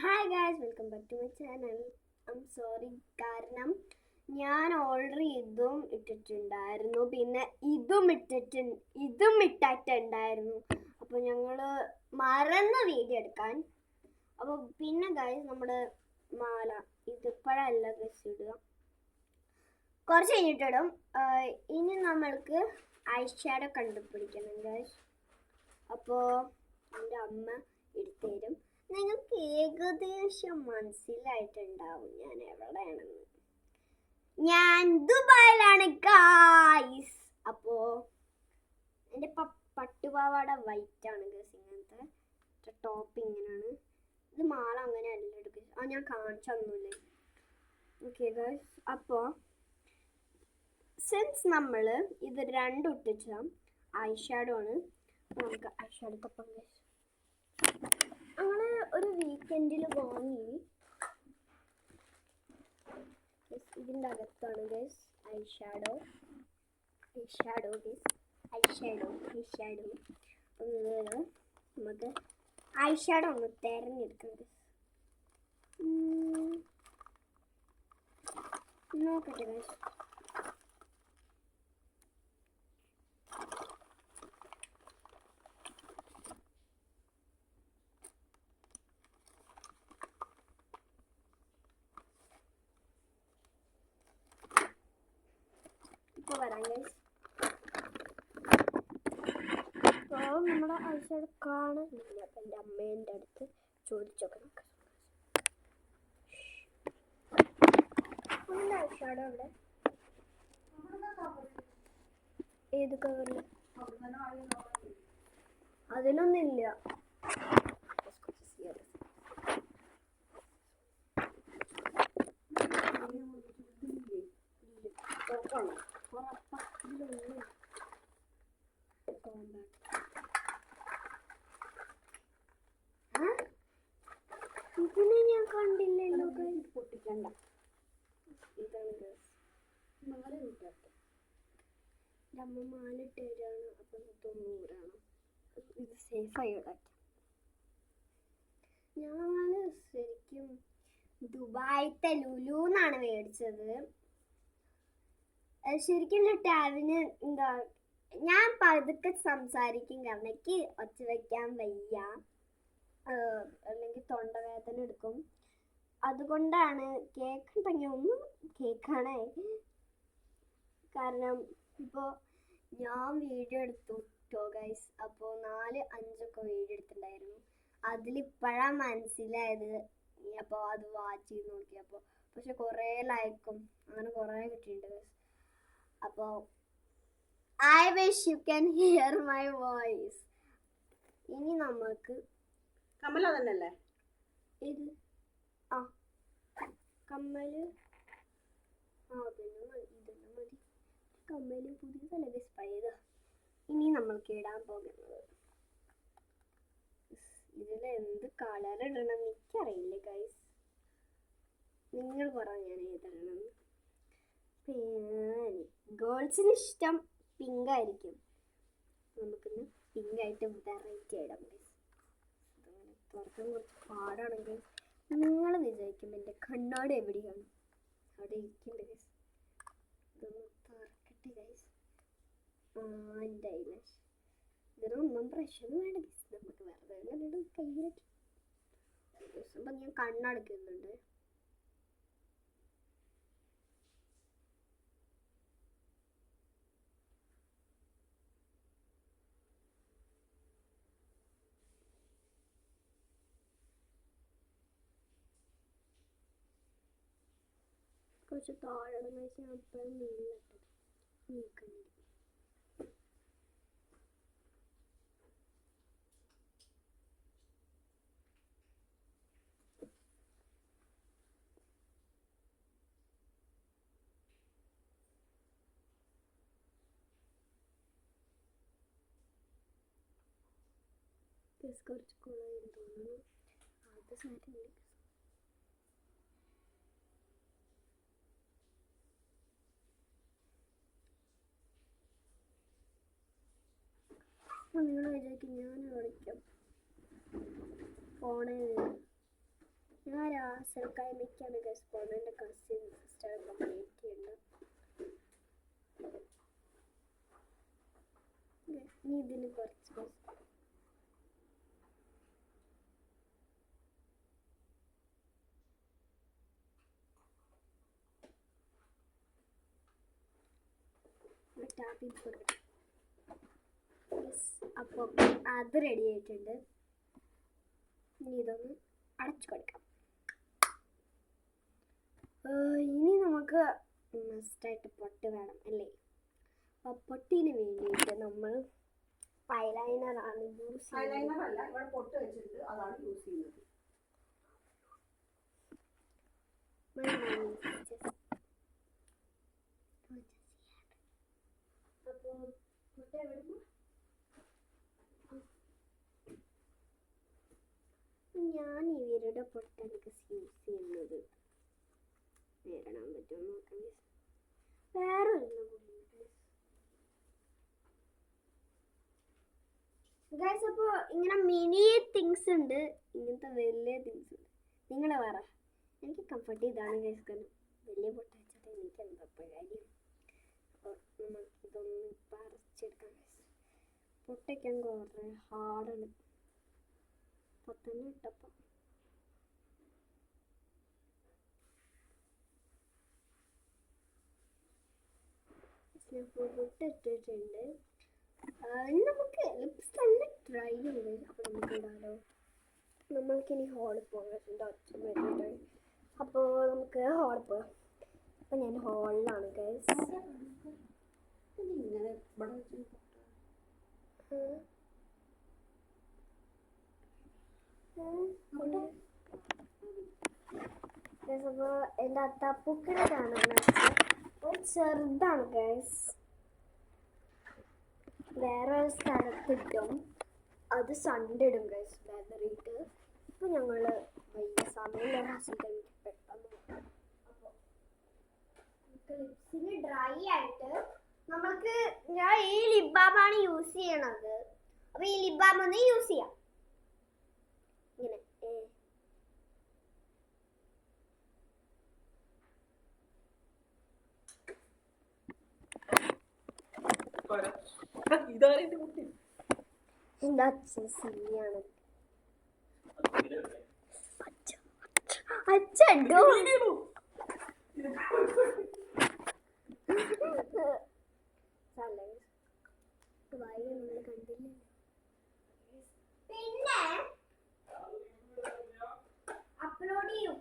Hi guys, welcome back to my channel. Sorry, കാരണം ഞാൻ already ഇതും ഇട്ടിട്ടുണ്ടായിരുന്നു, പിന്നെ ഇതും ഇട്ടിട്ടുണ്ടായിരുന്നു. അപ്പോൾ ഞങ്ങൾ മറന്ന വീഡിയോ എടുക്കാൻ. അപ്പോൾ പിന്നെ ഗായ്സ്, നമ്മുടെ മാല ഇതിപ്പോഴല്ല ഗസ് ഇടുക, കുറച്ച് കഴിഞ്ഞിട്ടിടും. ഇനി നമ്മൾക്ക് ഐ ഷാഡോ കണ്ടുപിടിക്കണം ഗായ്സ്. അപ്പോൾ എൻ്റെ അമ്മ എടുത്തു തരും. നിങ്ങൾക്ക് ഏകദേശം മനസ്സിലായിട്ടുണ്ടാവും ഞാൻ എവിടെയാണെന്ന്. ഞാൻ ദുബായിലാണ് ഗായ്സ്. അപ്പോ എൻ്റെ പട്ടുപാവാട വൈറ്റ് ആണ് ഗൈസ്. ഇങ്ങനത്തെ ടോപ്പ് ഇങ്ങനെയാണ്. ഇത് മാല അങ്ങനെ അല്ല എടുക്കുക. ഞാൻ കാണിച്ചൊന്നുമില്ലേ. ഓക്കെ ഗൈസ്, അപ്പോൾ സിൻസ് നമ്മൾ ഇത് രണ്ടും ഇട്ടിച്ച ഐ ഷാഡോ ആണ്, നമുക്ക് ഐ ഷാഡോ തപ്പാം ഗൈസ്. അങ്ങനെ ഒരു വീക്കെൻഡിൽ വാങ്ങി. ഇതിൻ്റെ അകത്താണ് ഗൈസ് ഐ ഷാഡോ നമുക്ക് ഐ ഷാഡോ ഒന്ന് തിരഞ്ഞെടുക്കാം ഗൈസ്. നോക്കട്ടെ ഗൈസ്. ഇപ്പോൾ വരാം ഗൈസ്. അപ്പോൾ നമ്മുടെ ഐ ഷാഡോ കാണുന്നില്ല. അപ്പം എൻ്റെ അമ്മേൻ്റെ അടുത്ത് ചോദിച്ചൊക്കെ നോക്കാം. ഐ ഷാഡോ അവിടെ ഏത് കവറിൽ? അതിലൊന്നുമില്ല. ഇതിനെ ഞാൻ കണ്ടില്ലല്ലോ. പൊട്ടിക്കണ്ട. ഇതാണ് അമ്മ മാലിട്ട് തരാണ്. അപ്പം 90 ഇത് സേഫായി ഇടാം. ഞാൻ ശരിക്കും ദുബായിത്തെ ലുലുന്നാണ് മേടിച്ചത്. ശരിക്കും ടാബിന് എന്താ, ഞാൻ പതുക്കെ സംസാരിക്കും കാരണം എനിക്ക് ഒച്ച വയ്ക്കാൻ വയ്യ, അല്ലെങ്കിൽ തൊണ്ടവേദന എടുക്കും. അതുകൊണ്ടാണ് കേൾക്കുന്നുണ്ടെങ്കിൽ ഒന്ന് കേൾക്കണേ. കാരണം ഇപ്പോൾ ഞാൻ വീഡിയോ എടുത്തു ഗൈസ്. അപ്പോൾ 4-5 വീഡിയോ എടുത്തിട്ടുണ്ടായിരുന്നു. അതിലിപ്പോഴാണ് മനസ്സിലായത്. അപ്പോൾ അത് വാച്ച് ചെയ്ത് നോക്കിയപ്പോൾ പക്ഷെ കുറേ ലൈക്കും അങ്ങനെ കുറേ കിട്ടിയിട്ടുണ്ട് ഗൈസ്. അപ്പോൾ I wish you can hear my voice. ഇനി നമുക്ക് കമ്മൽ തന്നെയല്ലേ ഇത്? ആ കമ്മല്. പിന്നെ മതി, ഇതെല്ലാം മതി. കമ്മല് പുതിയതല്ല ഗൈസ്, പഴയതാ. ഇനി നമ്മൾക്ക് ഇടാൻ പോകുന്നത് ഇതിൽ എന്ത് കളർ ഇടണം എനിക്കറിയില്ല ഗൈസ്. നിങ്ങൾ പറഞ്ഞ ഞാൻ ഏതിടണം. ഗേൾസിന് ഇഷ്ടം പിങ്ക് ആയിരിക്കും. നമുക്കിന്ന് പിങ്ക് ആയിട്ട് വെറൈറ്റി ഇടാം ഗൈസ്. തുറക്കാൻ കുറച്ച് പാടാണെങ്കിൽ നിങ്ങൾ വിചാരിക്കും എൻ്റെ കണ്ണാടി എവിടെയാണ്, അവിടെ ഇരിക്കുന്നുണ്ട് ഗൈസ്. ഇതൊന്ന് തുറക്കട്ടെ ഗൈസ്. എൻ്റെ ഐലാഷ് ഇതിനൊന്നും പ്രശ്നം വേണ്ട ഗൈസ്. നമുക്ക് വെറുതെ കയ്യിലിട്ട് ദിവസം ഞാൻ കണ്ണടക്കുന്നുണ്ട്. കുറച്ച് താഴെ കഴിച്ചാൽ അപ്പോഴും നീങ്ങിട്ടത് നീക്കുന്നില്ല. കുറച്ച് കുളമായിരുന്നു തോന്നുന്നു. അത് സാരില്ല. നിങ്ങൾ വിചാരിക്കും ഞാൻ കളിക്കാം ഫോണിൽ ഞാൻ രാസൽക്കായ്മയ്ക്കാണ് ഗസ് പോകുന്നത്. എൻ്റെ കസിൻ സിസ്റ്റർ കംപ്ലീറ്റ് ചെയ്യുന്നുണ്ട്. ഇനി ഇതിന് കുറച്ച് അപ്പം അത് റെഡി ആയിട്ടുണ്ട്. ഇനി ഇതൊന്ന് അടച്ചു കൊടുക്കാം. ഇനി നമുക്ക് മസ്റ്റായിട്ട് പൊട്ട് വേണം അല്ലേ? അപ്പോൾ പൊട്ടിന് വേണ്ടിയിട്ട് നമ്മൾ ഐലൈനറാണ് യൂസ് ഐലൈനർ അല്ല, ഇവിടെ പൊട്ട് വെച്ചിട്ട് അതാണ് യൂസ് ചെയ്യുന്നത്. അപ്പോൾ പൊട്ട് എവിടെ ഞാൻ ഇവരുടെ പൊട്ടാണിക്ക് യൂസ് ചെയ്യുന്നത്. നേരിടാൻ പറ്റുമോ നോക്കാം. വേറെ ഗൈസ്, അപ്പോൾ ഇങ്ങനെ മിനി തിങ്സ് ഉണ്ട്, ഇങ്ങനത്തെ വലിയ തിങ്സ് ഉണ്ട്. നിങ്ങൾ പറ, എനിക്ക് കംഫർട്ട് ഇതാണ് ഗൈസ്. കാരണം വലിയ പൊട്ട വെച്ചിട്ട് എനിക്ക് എന്താ കാര്യം. അപ്പോൾ നമ്മൾ ഇതൊന്ന് പറിച്ചെടുക്കാം ഗൈസ്. പൊട്ടയ്ക്കാൻ കുറേ ഹാർഡാണ്. അപ്പോൾ തന്നെ ഇട്ടപ്പോൾ പൊട്ടിട്ടിട്ടുണ്ട്. ഇനി നമുക്ക് ലിപ്സ് നല്ല ഡ്രൈ ഉണ്ട്. അപ്പോൾ നമുക്ക് ഇടാലോ. നമ്മൾക്കിനി ഹോളിൽ പോകാം. ഒച്ച വരുന്നുണ്ട്. അപ്പോൾ നമുക്ക് ഹോളിൽ പോകാം. അപ്പം ഞാൻ ഹോളിലാണ് ഗൈസ്. അപ്പോൾ എൻ്റെ അത്താപ്പൂക്കളെ കാണാൻ ചെറുതാണ് ഗൈസ്. വേറെ ഒരു സ്ഥലത്തിട്ടും അത് സൺഡേ ഇടും ഗൈസ് വെതറിയിട്ട്. ഇപ്പം ഞങ്ങൾ വലിയ സമയം പെട്ടെന്ന് അപ്പോൾ നമുക്ക് ലിപ്സിന് ഡ്രൈ ആയിട്ട് നമ്മൾക്ക് ഞാൻ ഈ ലിപ് ബാമാണ് യൂസ് ചെയ്യണത്. അപ്പോൾ ഈ ലിപ് ബാം ഒന്ന് യൂസ് ചെയ്യാം. ഇങ്ങനെ എന്താ അച്ഛൻ സില്ലിയാണ്. അച്ഛോ കണ്ടില്ല. പിന്നെ അപ്ലോഡ് ചെയ്യും.